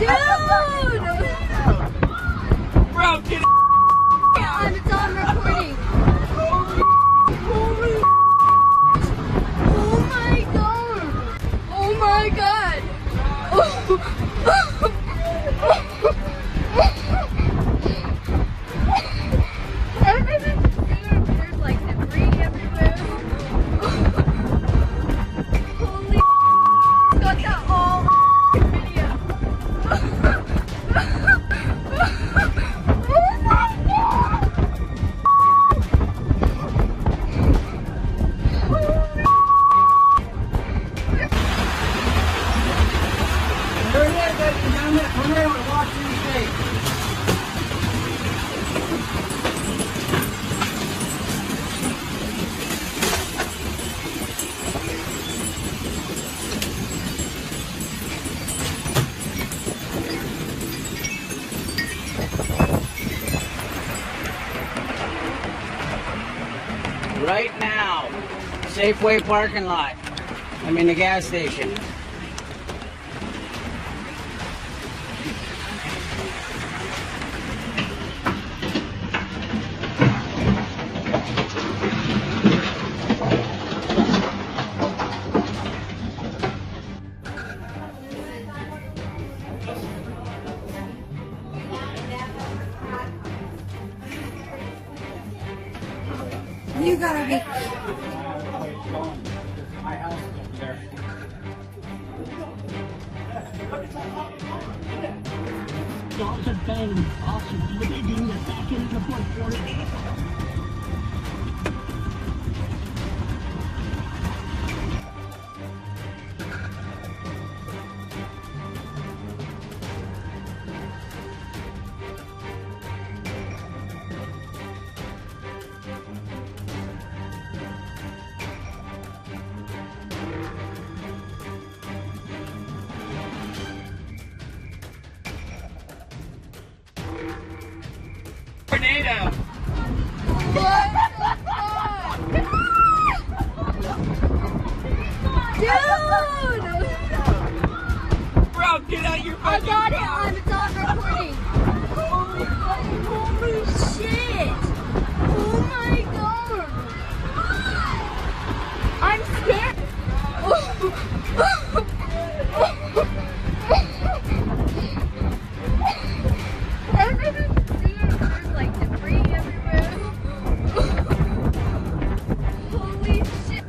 Dude! Bro, get it! It's on recording. Holy Oh my god! Oh my god! There's like debris everywhere. Holy got that all video. Oh my god! Here it is, ladies and gentlemen. A tornado in Washington State. Right now, Safeway parking lot. I'm in the gas station. You gotta be. My house is over there. Johnson Bang, officer, leading the back into the front quarter. Tornado! What the fuck? Dude! Bro, get out your I fucking got it car. on, it's on recording. Holy shit! Oh my god! I'm scared. There's like debris everywhere. Holy shit!